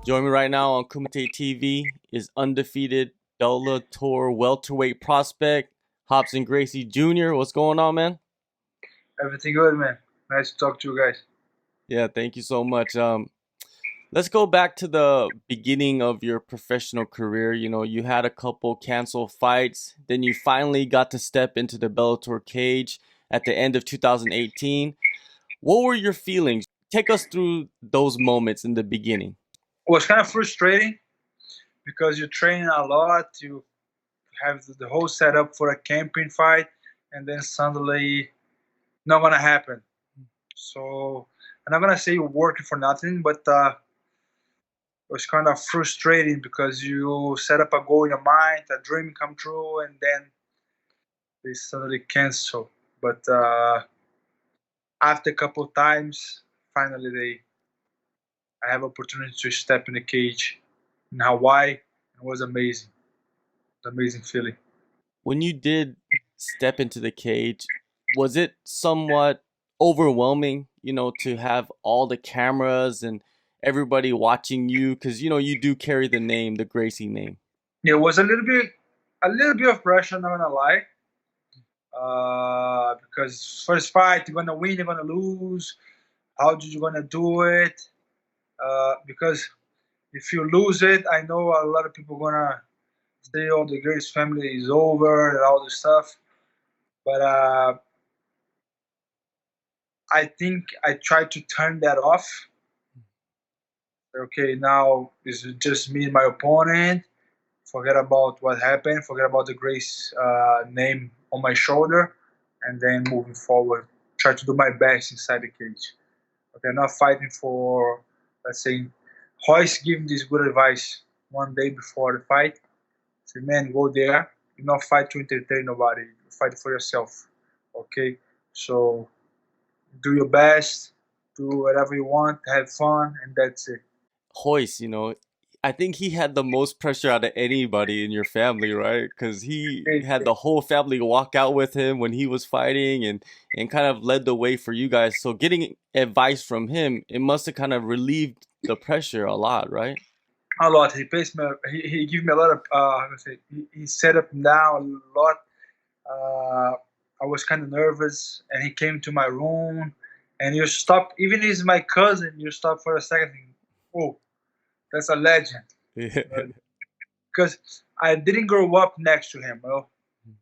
Join me right now on Kumite TV is undefeated Bellator welterweight prospect Robson Gracie Jr. What's going on, man? Everything good, man. Nice to talk to you guys. Yeah, thank you so much. Let's go back to the beginning of your professional career. You know, you had a couple canceled fights, then you finally got to step into the Bellator cage at the end of 2018. What were your feelings? Take us through those moments in the beginning. It was kind of frustrating because you train a lot, you have the whole setup for a camping fight, and then suddenly not gonna happen. So I'm not gonna say you're working for nothing, but it was kind of frustrating because you set up a goal in your mind, a dream come true, and then they suddenly cancel. But after a couple of times, finally I have opportunity to step in the cage in Hawaii. It was amazing. Amazing feeling. When you did step into the cage, was it somewhat overwhelming, to have all the cameras and everybody watching you? Because, you do carry the name, the Gracie name. Yeah, it was a little bit of pressure. Not gonna lie, because first fight you're gonna win, you're gonna lose. How did you gonna do it? Because if you lose it, I know a lot of people gonna say, "Oh, the Grace family is over," and all this stuff. But I think I tried to turn that off. Okay, now it's just me and my opponent. Forget about what happened, forget about the Grace name on my shoulder, and then moving forward, try to do my best inside the cage. Okay, I'm not fighting for, let's say, Royce gave me this good advice one day before the fight. Say, man, go there. You not fight to entertain nobody. You fight for yourself. Okay, so do your best, do whatever you want, have fun, and that's it. Hoist, I think he had the most pressure out of anybody in your family, right? Because he had the whole family walk out with him when he was fighting and kind of led the way for you guys. So getting advice from him, it must have kind of relieved the pressure a lot, right? A lot. He pays me. He give me a lot of. How to say? He set up down a lot. Uh, I was kind of nervous, and he came to my room, and you stop. Even he's my cousin. You stop for a second. Think, oh, that's a legend. Yeah. Because I didn't grow up next to him,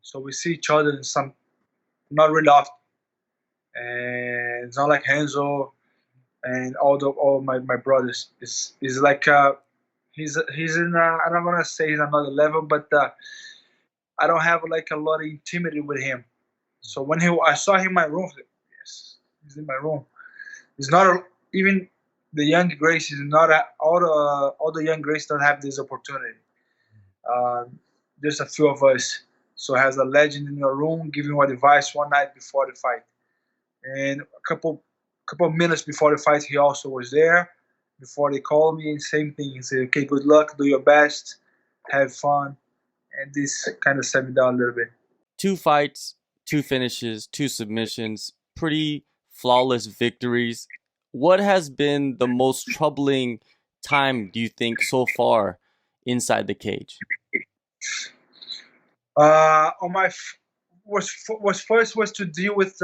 so we see each other in some not really often, and it's not like Renzo and all my brothers. Is like he's in I'm not gonna say he's another level, but I don't have like a lot of intimacy with him. So when I saw him in my room, I was like, yes, he's in my room. He's not even the young Grace is not all the young Grace don't have this opportunity. Uh, there's a few of us. So has a legend in your room giving you advice one night before the fight, and a couple of minutes before the fight, he also was there. Before they called me, same thing. He said, "Okay, good luck, do your best, have fun," and this kind of set me down a little bit. Two fights, two finishes, two submissions, pretty flawless victories. What has been the most troubling time, do you think, so far inside the cage? On my was first was to deal with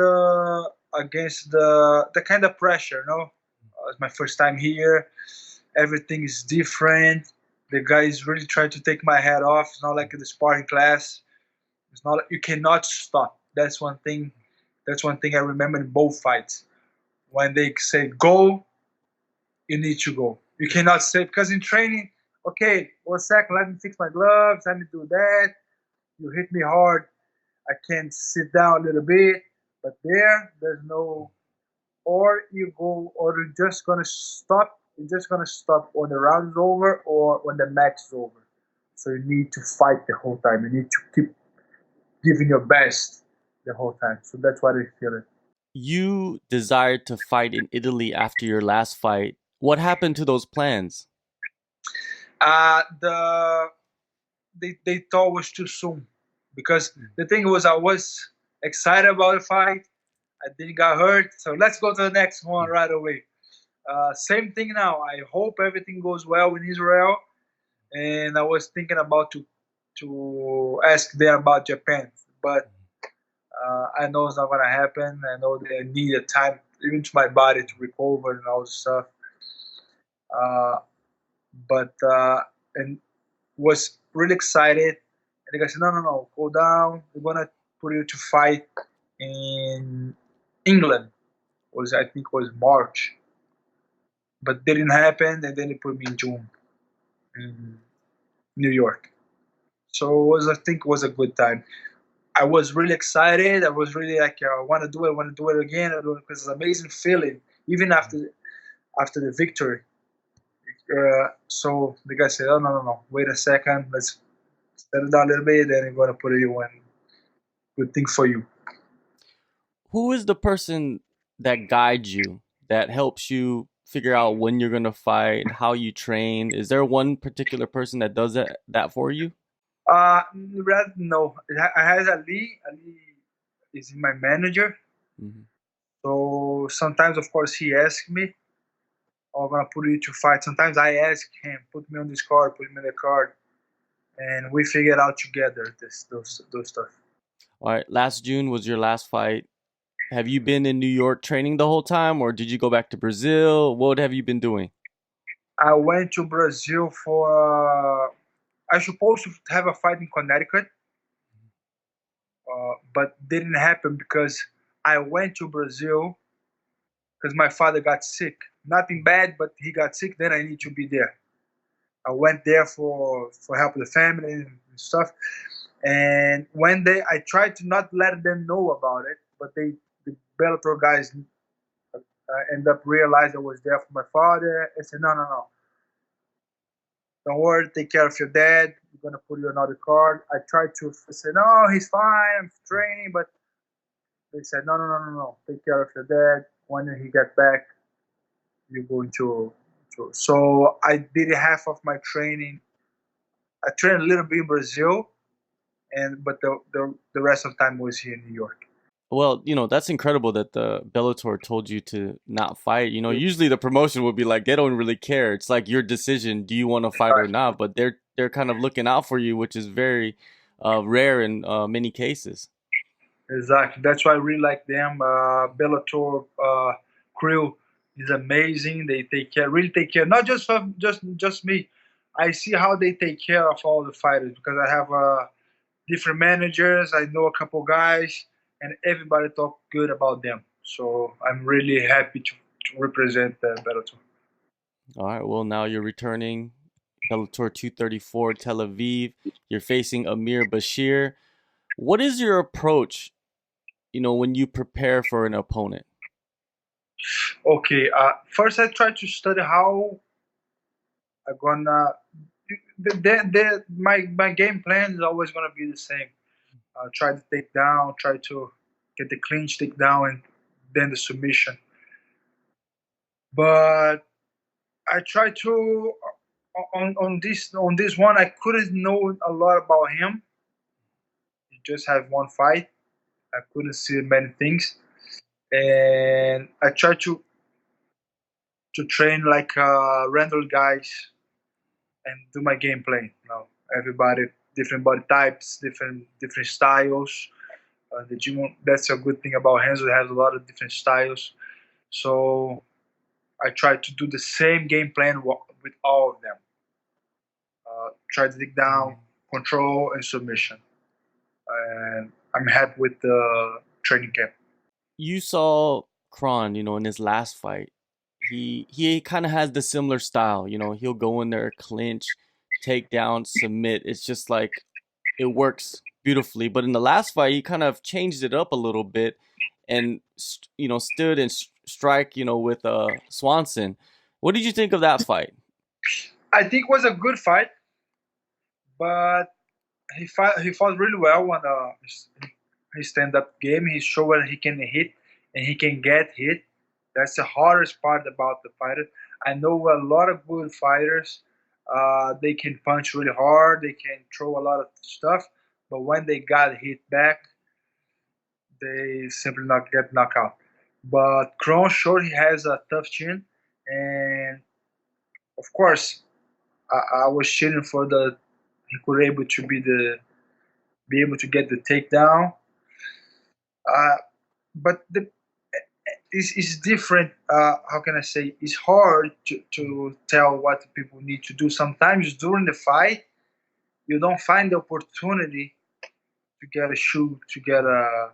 against the kind of pressure. It's my first time here. Everything is different. The guy is really trying to take my head off. It's not like the sparring class. It's not you cannot stop. That's one thing. That's one thing I remember in both fights. When they say go, you need to go. You cannot say because in training, okay, 1 second, let me fix my gloves, let me do that. You hit me hard, I can sit down a little bit, but there's no, or you go, or you're just gonna stop. You're just gonna stop when the round is over or when the match is over. So you need to fight the whole time. You need to keep giving your best the whole time. So that's what I feel it. You desired to fight in Italy after your last fight. What happened to those plans? The they thought it was too soon because the thing was I was excited about the fight. I didn't got hurt, so let's go to the next one right away. Same thing now. I hope everything goes well in Israel. And I was thinking about to ask them about Japan, but I know it's not gonna happen. I know they need a time, even to my body, to recover and all this stuff. Uh, but and was really excited. And the guy said, no, go down. We're gonna put you to fight in England. Was I think was March, but didn't happen. And then they put me in June in New York. So it was, I think, it was a good time. I was really excited. I was really like, I want to do it. I want to do it again. Because it's an amazing feeling, even after the victory. So the guy said, "Oh no, wait a second. Let's settle down a little bit. Then we're gonna put you in. Good thing for you." Who is the person that guides you, that helps you figure out when you're gonna fight, how you train? Is there one particular person that does that for you? No. I had Ali. Ali is my manager. Mm-hmm. So sometimes, of course, he asks me, "Oh, I'm gonna put you to fight." Sometimes I ask him, "Put me on this card. Put me on the card." And we figure it out together. Those stuff. All right, last June was your last fight. Have you been in New York training the whole time, or did you go back to Brazil? What have you been doing? I went to Brazil for. I supposed to have a fight in Connecticut, but didn't happen because I went to Brazil because my father got sick. Nothing bad, but he got sick. Then I need to be there. I went there for help with the family and stuff. And when I tried to not let them know about it, but the Bellator guys end up realized I was there for my father. I said, no, don't worry, take care of your dad. We're gonna put you another card. I tried to say, no, he's fine. I'm training, but they said, no, take care of your dad. When he get back, you're going to. So I did half of my training. I trained a little bit in Brazil, but the rest of the time was here in New York. Well, that's incredible that the Bellator told you to not fight. Usually the promotion would be like they don't really care. It's like your decision. Do you want to fight or not? But they're kind of looking out for you, which is very rare in many cases. Exactly. That's why I really like them. Bellator crew is amazing. They really take care, not just for just me. I see how they take care of all the fighters because I have different managers. I know a couple guys, and everybody talk good about them. So I'm really happy to represent Bellator. All right. Well, now you're returning Bellator 234 Tel Aviv. You're facing Ameer Basheer. What is your approach, when you prepare for an opponent? Okay. First, I try to study how I'm gonna. My game plan is always gonna be the same. Try to take down, try to get the clinch, take down, and then the submission. But I try to on this one. I couldn't know a lot about him. He just had one fight. I couldn't see many things, and I try to train like random guys and do my game plan. Everybody different body types, different styles. The gym, that's a good thing about Renzo. It has a lot of different styles. So I try to do the same game plan with all of them. Try to dig down, control, and submission. And I'm happy with the training camp. You saw Kron, in his last fight. He kind of has the similar style. He'll go in there, clinch, take down, submit. It's just like it works beautifully. But in the last fight, he kind of changed it up a little bit, and stood and strike. With Swanson. What did you think of that fight? I think it was a good fight, but he fought really well on his stand-up game. He showed where he can hit and he can get hit. That's the hardest part about the fighter. I know a lot of good fighters. They can punch really hard. They can throw a lot of stuff, but when they got hit back, they simply not get knocked out. But Kron showed he has a tough chin, and of course I was cheering for the he could able to be able to get the takedown. Uh, but it's different. How can I say? It's hard to tell what people need to do. Sometimes during the fight, you don't find the opportunity to get a shoot, to get a.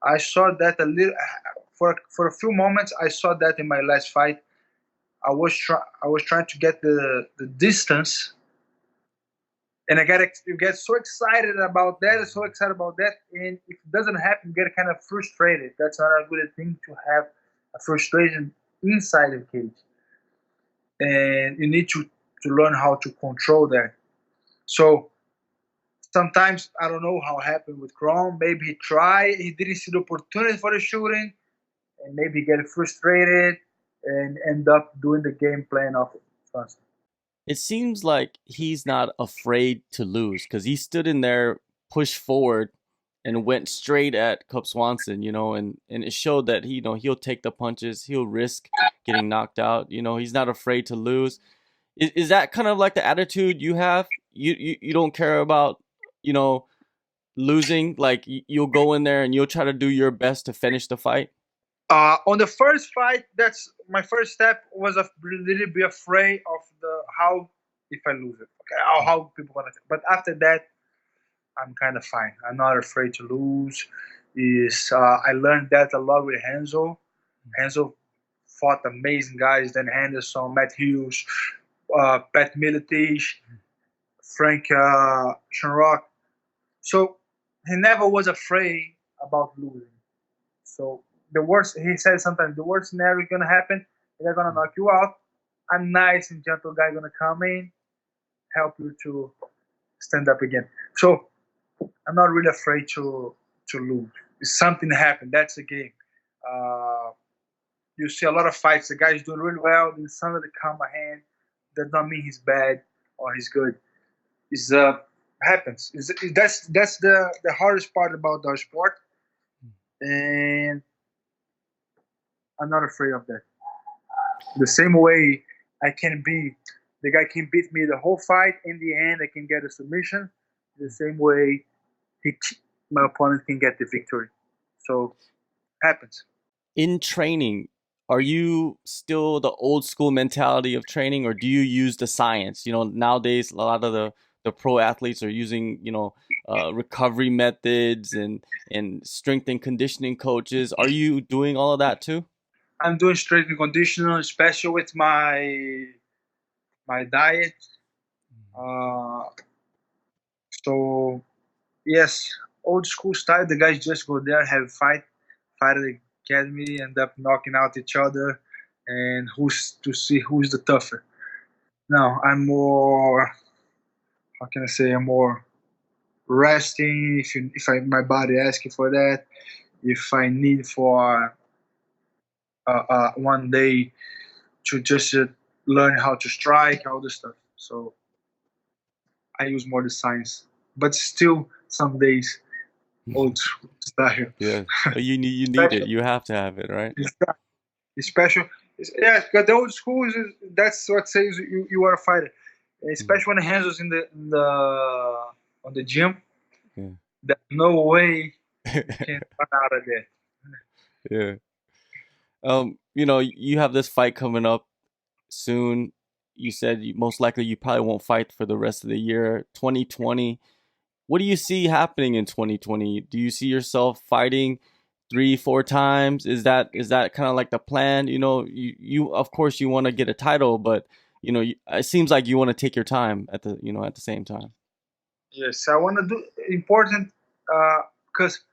I saw that a little for a few moments. I saw that in my last fight. I was trying to get the distance, and you get so excited about that, and if it doesn't happen, you get kind of frustrated. That's not a good thing to have a frustration inside the cage, and you need to learn how to control that. So sometimes I don't know how it happened with Chrome. Maybe he didn't see the opportunity for the shooting, and maybe get frustrated and end up doing the game plan of Swanson. It seems like he's not afraid to lose because he stood in there, pushed forward, and went straight at Cup Swanson, and it showed that he'll take the punches, he'll risk getting knocked out. He's not afraid to lose. Is that kind of like the attitude you have? You don't care about losing. Like you'll go in there and you'll try to do your best to finish the fight. On the first fight, that's my first step was a little bit afraid of the how if I lose it, okay, how people gonna. But after that, I'm kind of fine. I'm not afraid to lose. Is I learned that a lot with Renzo. Renzo fought amazing guys. Dan Henderson, Matt Hughes, Pat Miletich, Frank Shamrock. So he never was afraid about losing. So the worst, he said sometimes, the worst scenario gonna happen, they're gonna knock you out. A nice and gentle guy gonna come in, help you to stand up again. So I'm not really afraid to lose. If something happened, that's the game. Uh, you see a lot of fights, the guy's doing really well, then somebody come a hand. Does not mean he's bad or he's good. It's happens. That's the hardest part about the sport, and I'm not afraid of that. The same way I can be, the guy can beat me the whole fight. In the end, I can get a submission. The same way my opponent can get the victory. So happens. In training, are you still the old school mentality of training, or do you use the science? Nowadays a lot of the pro athletes are using recovery methods and strength and conditioning coaches. Are you doing all of that too? I'm doing strength and conditioning, especially with my diet. Uh, so yes, old school style. The guys just go there, have fight at the academy, end up knocking out each other, and who's to see who's the tougher. No, I'm more. How can I say? I'm more resting. If my body asking for that, if I need for one day to just learn how to strike, all this stuff. So I use more the science, but still some days old style. Yeah, you need it. You have to have it, right? Especially, yeah, because the old school that's what says you are a fighter. Especially when the hands was in the on the gym, Yeah. there's no way you can run out of there. Yeah. You have this fight coming up soon. You said most likely you probably won't fight for the rest of the year. 2020. What do you see happening in 2020? Do you see yourself fighting 3, 4 times? Is that kind of like the plan? You of course you want to get a title, but it seems like you want to take your time at the same time. Yes, I want to do important because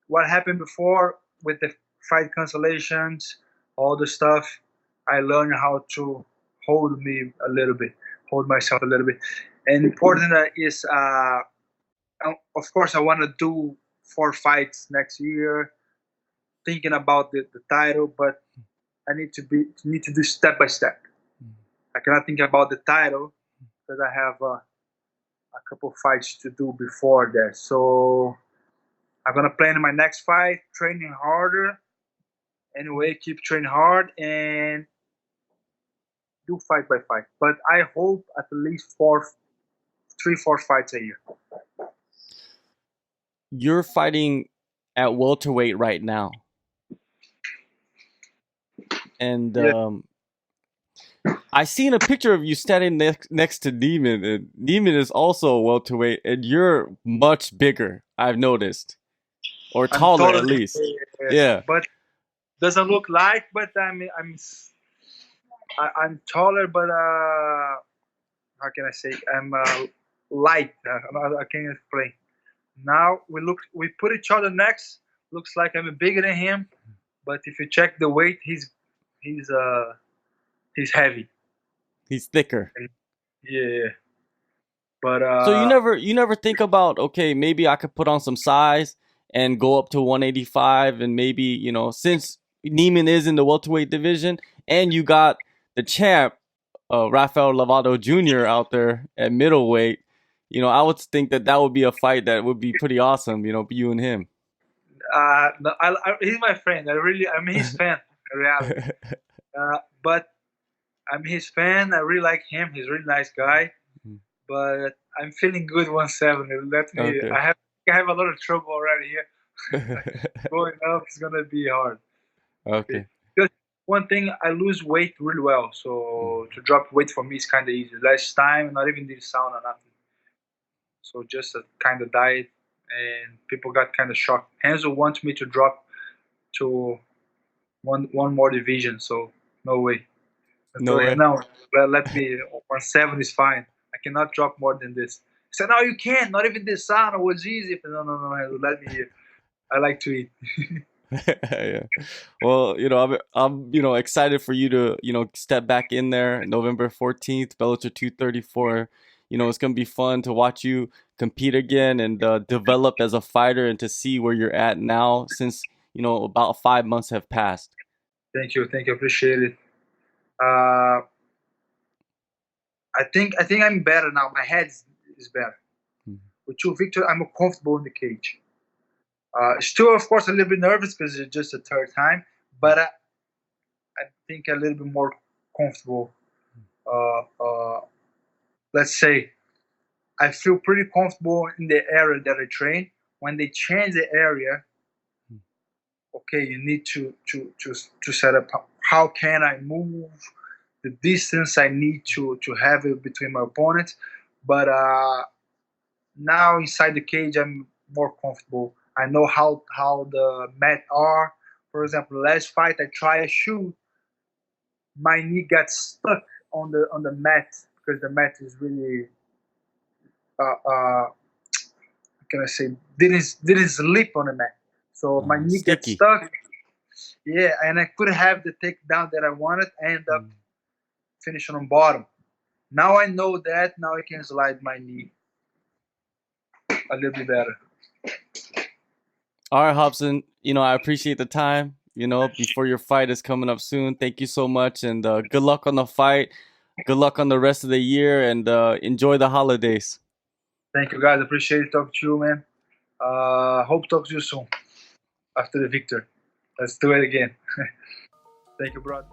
what happened before with the fight cancellations, all the stuff, I learned how to hold myself a little bit. And important is, of course, I want to do 4 fights next year, thinking about the title, but I need to do step by step. I cannot think about the title because I have a couple fights to do before that. So I'm gonna plan my next fight, training harder. Anyway, keep training hard, and do fight by fight, but I hope at least 3, 4 fights a year. You're fighting at welterweight right now, and Yeah, I seen a picture of you standing next to Demon, and Demon is also a welterweight, and you're much bigger. I've noticed, or I'm taller taller at than least. yeah, Yeah, but doesn't look like. But I'm taller, but how can I say? I'm light. I can't explain. Now we put each other next. Looks like I'm bigger than him, but if you check the weight, he's he's heavy. he's thicker. Yeah, but So you never think about, okay, maybe I could put on some size and go up to 185, and maybe, since Neiman is in the welterweight division and you got the champ, Rafael Lovato Jr. out there at middleweight, I would think that that would be a fight that would be pretty awesome, you and him. no, he's my friend. I'm his fan. In reality, but I'm his fan. I really like him. He's a really nice guy. But I'm feeling good 170. Let me. Okay. I have a lot of trouble already here. Going up is gonna be hard. Okay. Because one thing, I lose weight really well, so to drop weight for me is kind of easy. Last time, not even did sauna, nothing. So just a kind of diet, and people got kind of shocked. Renzo wants me to drop to one more division, so no way. I No told him way. no. Let me 170 is fine. I cannot drop more than this. He said, no, you can't. Not even this sauna was easy. No, no. Let me. I like to eat. Yeah. Well, I'm excited for you to, step back in there November 14th, Bellator 234. It's going to be fun to watch you compete again and develop as a fighter and to see where you're at now since, about 5 months have passed. Thank you. Appreciate it. I think I'm better now. My head is better. With you, Victor, I'm more comfortable in the cage. Still, of course, a little bit nervous because it's just the third time, but I think a little bit more comfortable. Let's say I feel pretty comfortable in the area that I train. When they change the area, okay, you need to set up how can I move, the distance I need to have it between my opponents. But now inside the cage, I'm more comfortable. I know how the mat are. For example, last fight I try a shoot, my knee got stuck on the mat because the mat is really how can I say didn't slip on the mat, so my knee gets Sticky. stuck. Yeah, and I couldn't have the takedown that I wanted. I end up finishing on bottom. Now I know that. Now I can slide my knee a little bit better. All right, Hobson, I appreciate the time, before your fight is coming up soon. Thank you so much, and good luck on the fight. Good luck on the rest of the year, and enjoy the holidays. Thank you, guys. Appreciate talking to you, man. Hope to talk to you soon after the victory. Let's do it again. Thank you, brother.